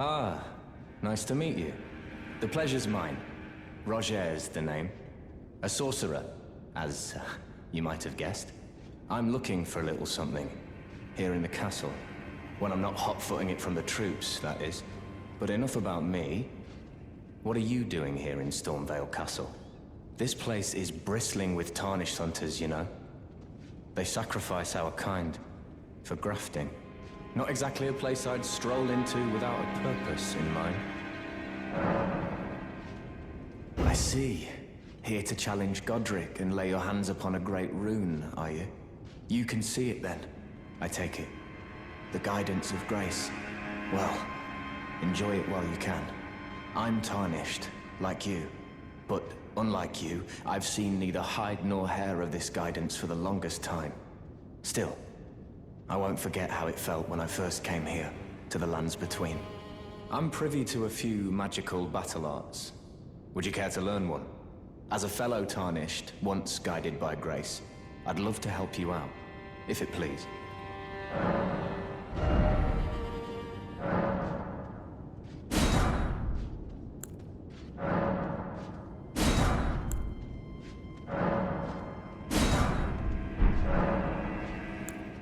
Ah, nice to meet you. The pleasure's mine. Rogier's the name. A sorcerer, as you might have guessed. I'm looking for a little something, here in the castle. When I'm not hot-footing it from the troops, that is. But enough about me. What are you doing here in Stormvale Castle? This place is bristling with tarnished hunters, you know. They sacrifice our kind for grafting. Not exactly a place I'd stroll into without a purpose in mind. I see. Here to challenge Godrick and lay your hands upon a great rune, are you? You can see it then, I take it. The guidance of grace. Well, enjoy it while you can. I'm tarnished, like you. But unlike you, I've seen neither hide nor hair of this guidance for the longest time. Still, I won't forget how it felt when I first came here, to the lands between. I'm privy to a few magical battle arts. Would you care to learn one? As a fellow tarnished, once guided by grace, I'd love to help you out, if it please.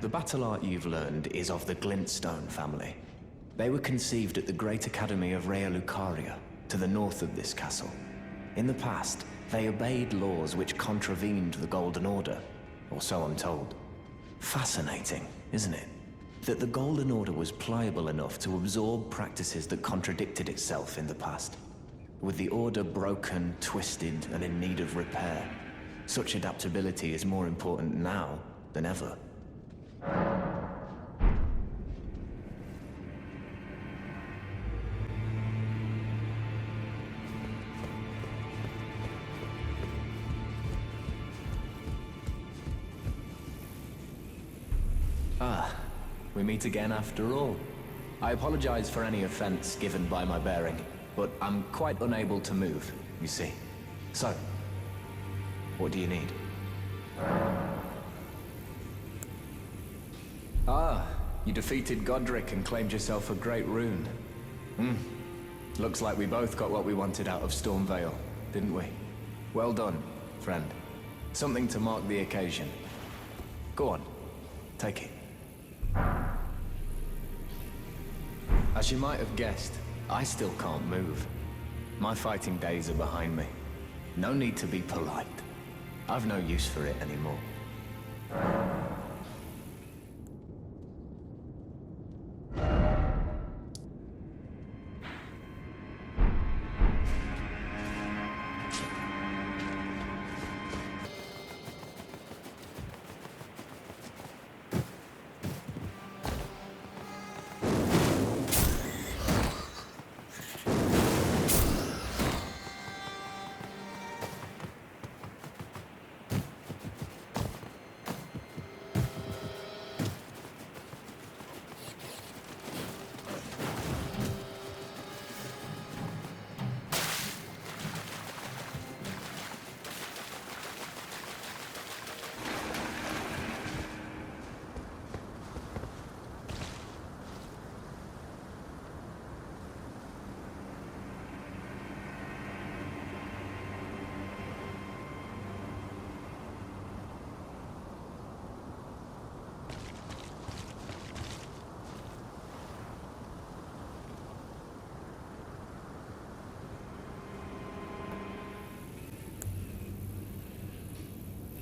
The battle art you've learned is of the Glintstone family. They were conceived at the Great Academy of Rea Lucaria, to the north of this castle. In the past, they obeyed laws which contravened the Golden Order, or so I'm told. Fascinating, isn't it? That the Golden Order was pliable enough to absorb practices that contradicted itself in the past. With the Order broken, twisted, and in need of repair, such adaptability is more important now than ever. Ah, we meet again after all. I apologize for any offense given by my bearing, but I'm quite unable to move, you see. So, what do you need? Ah, you defeated Godrick and claimed yourself a great rune. Looks like we both got what we wanted out of Stormvale, didn't we? Well done, friend. Something to mark the occasion. Go on, take it. As you might have guessed, I still can't move. My fighting days are behind me. No need to be polite. I've no use for it anymore.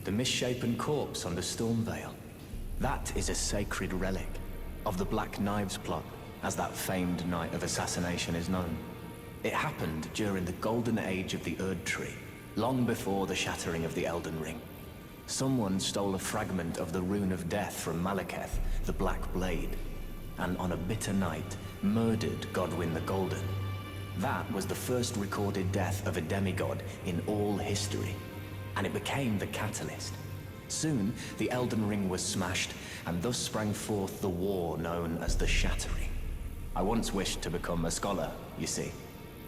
The misshapen corpse under Stormvale. That is a sacred relic of the Black Knives plot, as that famed night of assassination is known. It happened during the golden age of the Erd Tree, long before the shattering of the Elden Ring. Someone stole a fragment of the Rune of Death from Malekith, the Black Blade, and on a bitter night, murdered Godwyn the Golden. That was the first recorded death of a demigod in all history, and it became the catalyst. Soon, the Elden Ring was smashed, and thus sprang forth the war known as the Shattering. I once wished to become a scholar, you see.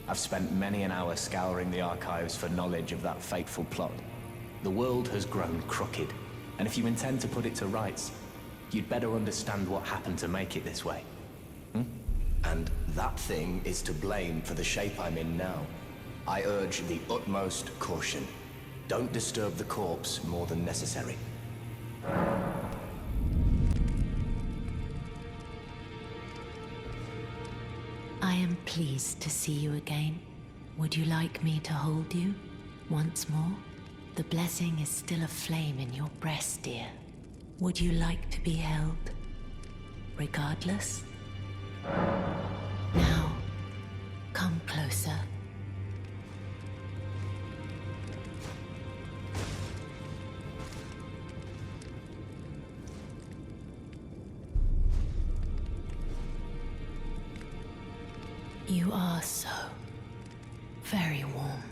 I've spent many an hour scouring the archives for knowledge of that fateful plot. The world has grown crooked, and if you intend to put it to rights, you'd better understand what happened to make it this way. And That thing is to blame for the shape I'm in now. I urge the utmost caution. Don't disturb the corpse more than necessary. I am pleased to see you again. Would you like me to hold you once more? The blessing is still aflame in your breast, dear. Would you like to be held, regardless? Now, come closer. You are so very warm.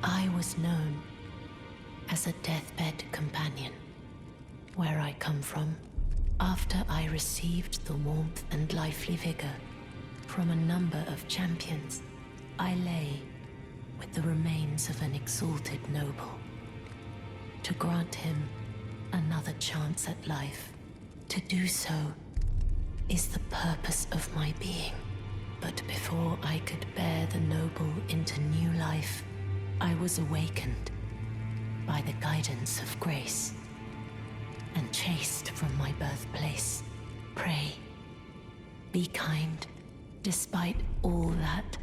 I was known as a deathbed companion where I come from. After I received the warmth and lively vigor from a number of champions, I lay with the remains of an exalted noble. To grant him another chance at life, to do so is the purpose of my being. But before I could bear the noble into new life, I was awakened by the guidance of grace and chased from my birthplace. Pray, be kind. Despite all that,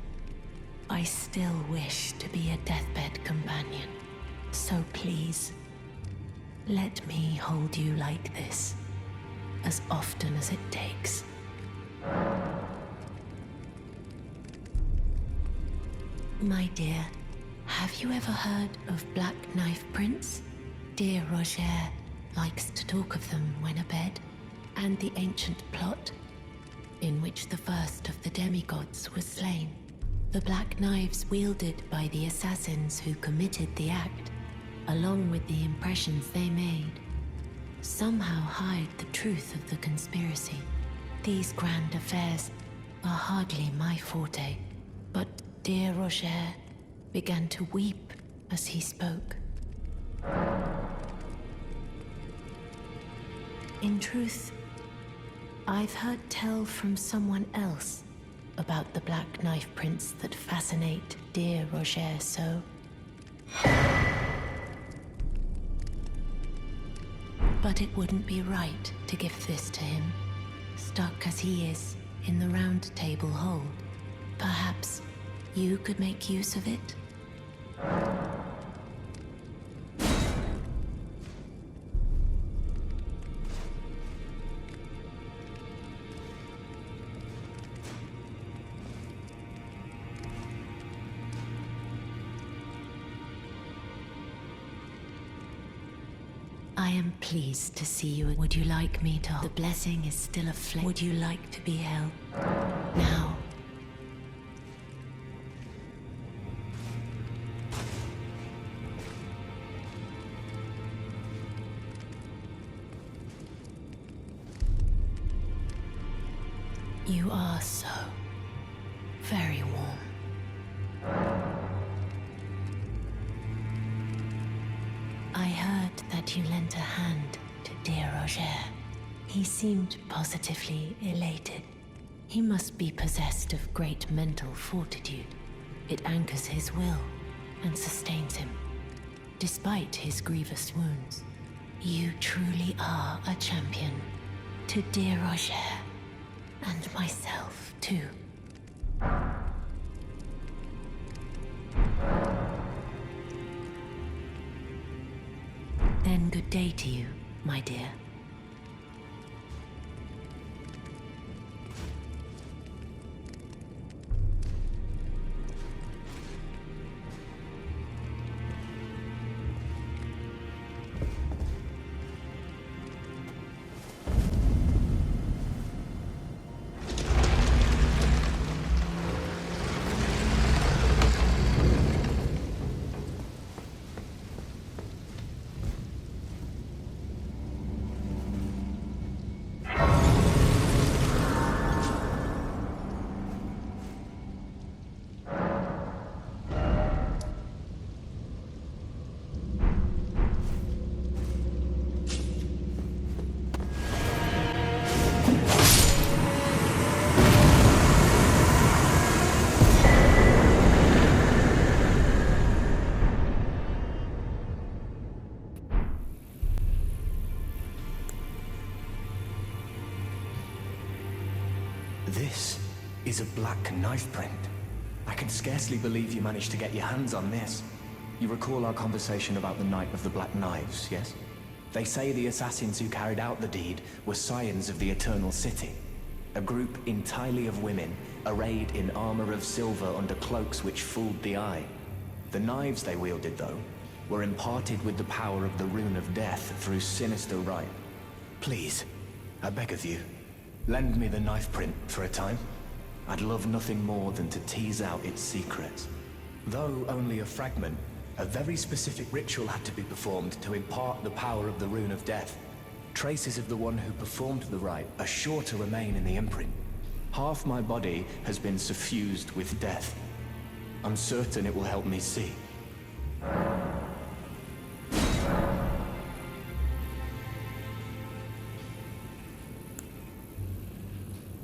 I still wish to be a deathbed companion. So please, let me hold you like this, as often as it takes. My dear, have you ever heard of Black Knife Prince? Dear Rogier likes to talk of them when abed, and the ancient plot in which the first of the demigods was slain. The black knives wielded by the assassins who committed the act, along with the impressions they made, somehow hide the truth of the conspiracy. These grand affairs are hardly my forte, but dear Rogier began to weep as he spoke. In truth, I've heard tell from someone else about the Black Knife Prince that fascinate dear Rogier so. But it wouldn't be right to give this to him, stuck as he is in the Round Table hold. Perhaps you could make use of it? I am pleased to see you. Would you like me to? The blessing is still aflame. Would you like to be held? Now. You are so very warm. I heard that you lent a hand to dear Rogier. He seemed positively elated. He must be possessed of great mental fortitude. It anchors his will and sustains him, despite his grievous wounds. You truly are a champion. To dear Rogier, and myself, too. Then good day to you, my dear. This is a black knife print. I can scarcely believe you managed to get your hands on this. You recall our conversation about the Night of the Black Knives, yes? They say the assassins who carried out the deed were scions of the Eternal City. A group entirely of women, arrayed in armor of silver under cloaks which fooled the eye. The knives they wielded, though, were imparted with the power of the Rune of Death through sinister rite. Please, I beg of you, lend me the knife print for a time. I'd love nothing more than to tease out its secrets. Though only a fragment, a very specific ritual had to be performed to impart the power of the Rune of Death. Traces of the one who performed the rite are sure to remain in the imprint. Half my body has been suffused with death. I'm certain it will help me see.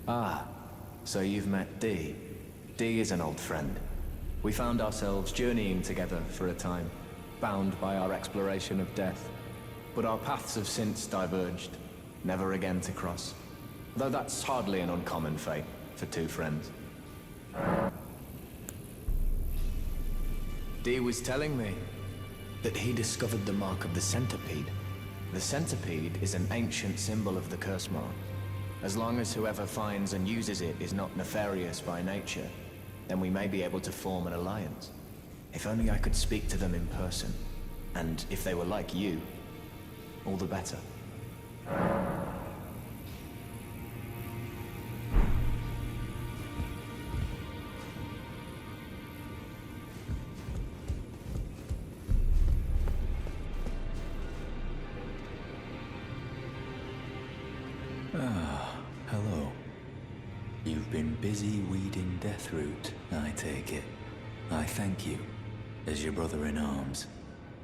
Ah, so you've met Dee. Dee is an old friend. We found ourselves journeying together for a time, bound by our exploration of death. But our paths have since diverged, never again to cross. Though that's hardly an uncommon fate for two friends. Dee was telling me that he discovered the mark of the centipede. The centipede is an ancient symbol of the curse mark. As long as whoever finds and uses it is not nefarious by nature, then we may be able to form an alliance. If only I could speak to them in person. And if they were like you, all the better. Hello. You've been busy weeding Deathroot, I take it. I thank you, as your brother in arms.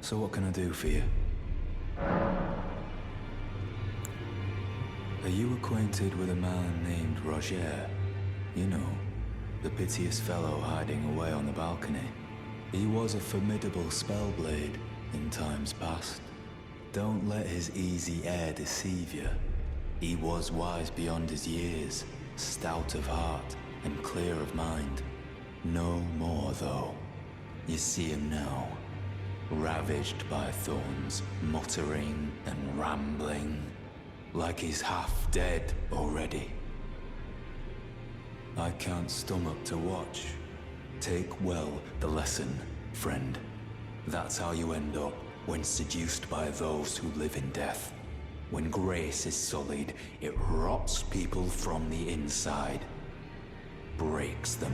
So what can I do for you? Are you acquainted with a man named Rogier? You know, the piteous fellow hiding away on the balcony. He was a formidable spellblade in times past. Don't let his easy air deceive you. He was wise beyond his years, stout of heart and clear of mind. No more, though. You see him now, ravaged by thorns, muttering and rambling, like he's half dead already. I can't stomach to watch. Take well the lesson, friend. That's how you end up when seduced by those who live in death. When grace is sullied, it rots people from the inside, breaks them.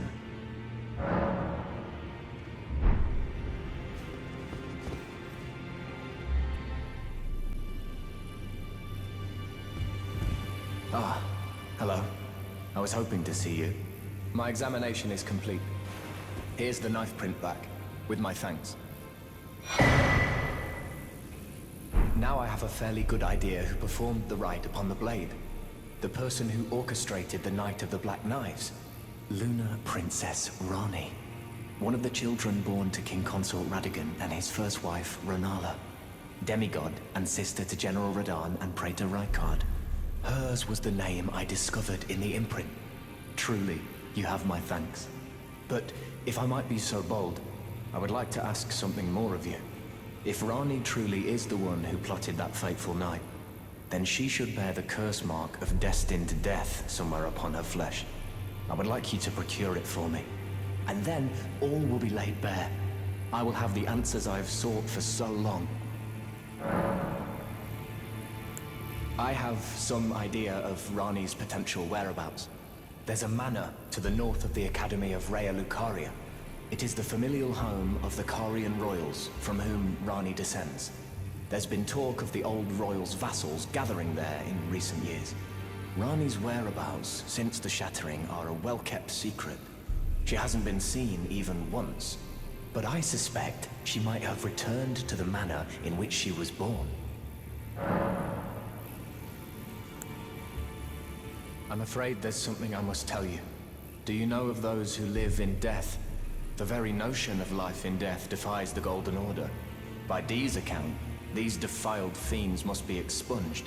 Ah, hello. I was hoping to see you. My examination is complete. Here's the knife print back, with my thanks. Now I have a fairly good idea who performed the rite upon the blade. The person who orchestrated the Night of the Black Knives. Lunar Princess Rani. One of the children born to King Consort Radigan and his first wife, Renala. Demigod and sister to General Radahn and Praetor Rykard. Hers was the name I discovered in the imprint. Truly, you have my thanks. But if I might be so bold, I would like to ask something more of you. If Rani truly is the one who plotted that fateful night, then she should bear the curse mark of destined death somewhere upon her flesh. I would like you to procure it for me. And then all will be laid bare. I will have the answers I have sought for so long. I have some idea of Rani's potential whereabouts. There's a manor to the north of the Academy of Rhea Lucaria. It is the familial home of the Carian royals, from whom Rani descends. There's been talk of the old royals' vassals gathering there in recent years. Rani's whereabouts since the shattering are a well-kept secret. She hasn't been seen even once, but I suspect she might have returned to the manor in which she was born. I'm afraid there's something I must tell you. Do you know of those who live in death? The very notion of life in death defies the Golden Order. By Dee's account, these defiled fiends must be expunged.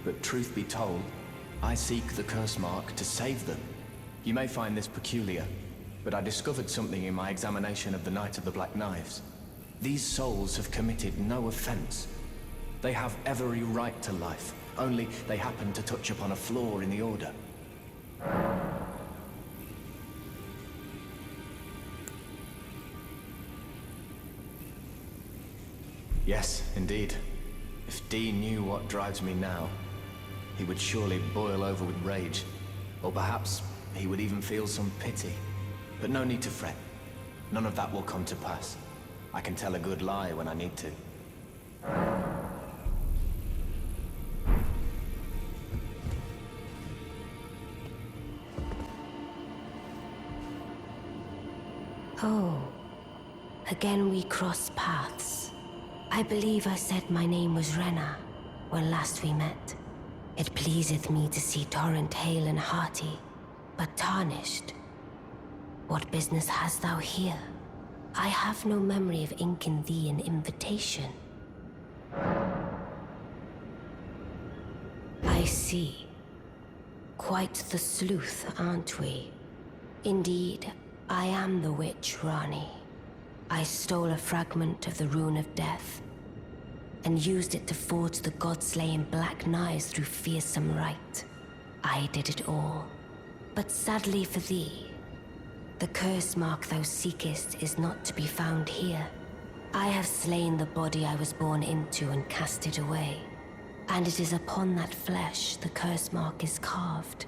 But truth be told, I seek the curse mark to save them. You may find this peculiar, but I discovered something in my examination of the Knight of the Black Knives. These souls have committed no offense. They have every right to life, only they happen to touch upon a flaw in the Order. Yes, indeed. If Dean knew what drives me now, he would surely boil over with rage. Or perhaps he would even feel some pity. But no need to fret. None of that will come to pass. I can tell a good lie when I need to. Oh, again we cross paths. I believe I said my name was Rena when last we met. It pleaseth me to see Torrent hale and hearty, but tarnished. What business hast thou here? I have no memory of inking thee an invitation. I see. Quite the sleuth, aren't we? Indeed, I am the witch, Rani. I stole a fragment of the Rune of Death and used it to forge the god-slaying black knives through fearsome rite. I did it all. But sadly for thee, the curse mark thou seekest is not to be found here. I have slain the body I was born into and cast it away, and it is upon that flesh the curse mark is carved.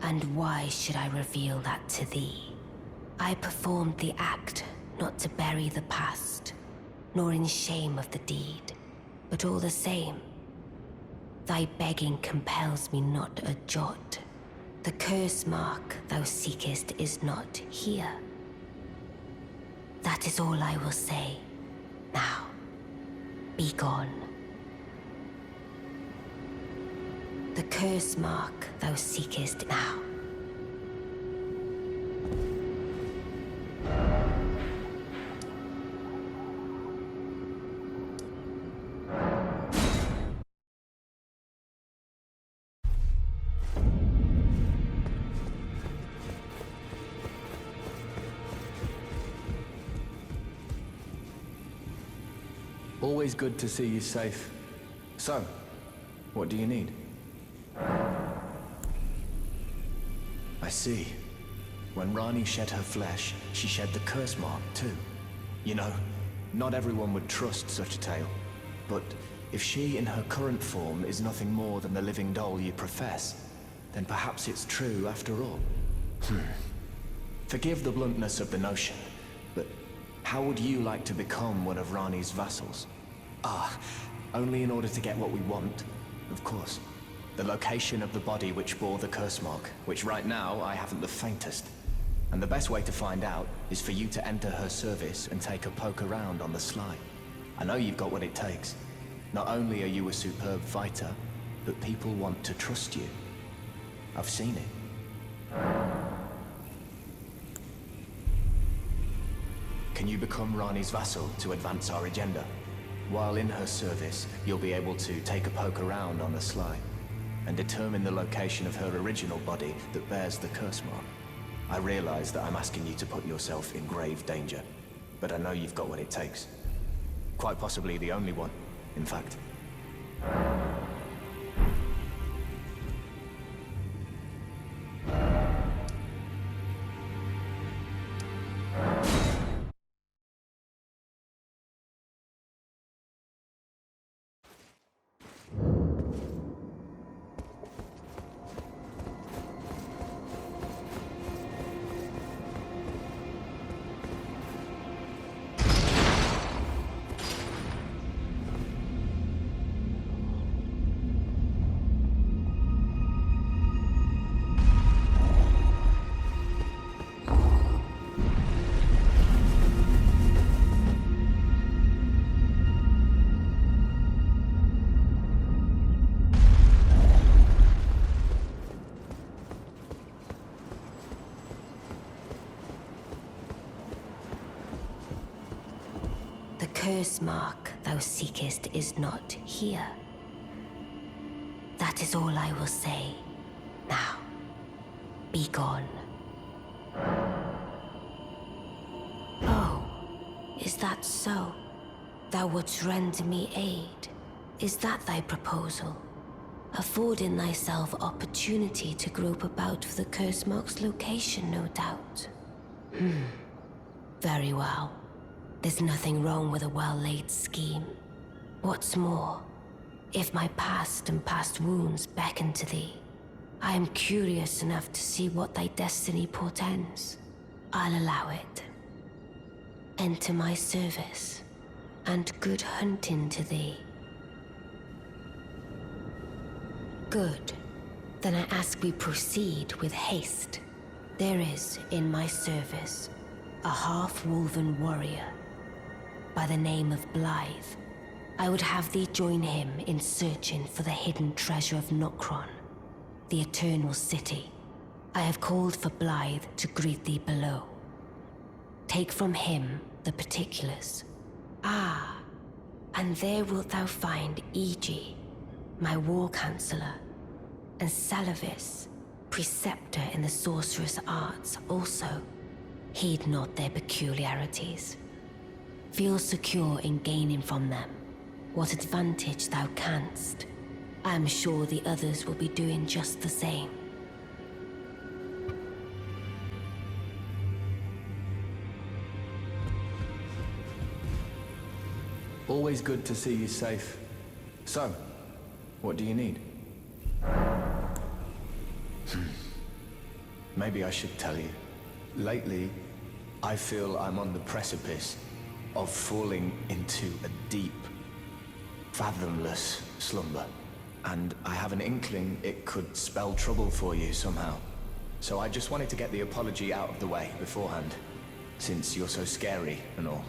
And why should I reveal that to thee? I performed the act not to bury the past, nor in shame of the deed, but all the same, thy begging compels me not a jot. The curse mark thou seekest is not here. That is all I will say. Now, be gone. The curse mark thou seekest now. Always good to see you safe. So, what do you need? I see. When Rani shed her flesh, she shed the curse mark too. You know, not everyone would trust such a tale. But if she in her current form is nothing more than the living doll you profess, then perhaps it's true after all. Forgive the bluntness of the notion, but how would you like to become one of Rani's vassals? Only in order to get what we want, of course. The location of the body which bore the curse mark, which right now I haven't the faintest. And the best way to find out is for you to enter her service and take a poke around on the sly. I know you've got what it takes. Not only are you a superb fighter, but people want to trust you. I've seen it. Can you become Rani's vassal to advance our agenda? While in her service, you'll be able to take a poke around on the sly and determine the location of her original body that bears the curse mark. I realize that I'm asking you to put yourself in grave danger, but I know you've got what it takes. Quite possibly the only one, in fact. The curse mark thou seekest is not here. That That is all I will say. Now, be gone. Oh, is that so? Thou wouldst render me aid? Is that thy proposal? Affording thyself opportunity to grope about for the curse mark's location, no doubt. Very well. There's nothing wrong with a well-laid scheme. What's more, if my past and past wounds beckon to thee, I am curious enough to see what thy destiny portends. I'll allow it. Enter my service, and good hunting to thee. Good. Then I ask we proceed with haste. There is, in my service, a half-wolven warrior by the name of Blythe. I would have thee join him in searching for the hidden treasure of Nokron, the Eternal City. I have called for Blythe to greet thee below. Take from him the particulars. Ah, and there wilt thou find Iji, my war counselor, and Salavis, preceptor in the sorcerous arts also. Heed not their peculiarities. Feel secure in gaining from them what advantage thou canst. I am sure the others will be doing just the same. Always good to see you safe. So, what do you need? Maybe I should tell you. Lately, I feel I'm on the precipice of falling into a deep, fathomless slumber. And I have an inkling it could spell trouble for you somehow. So I just wanted to get the apology out of the way beforehand, since you're so scary and all.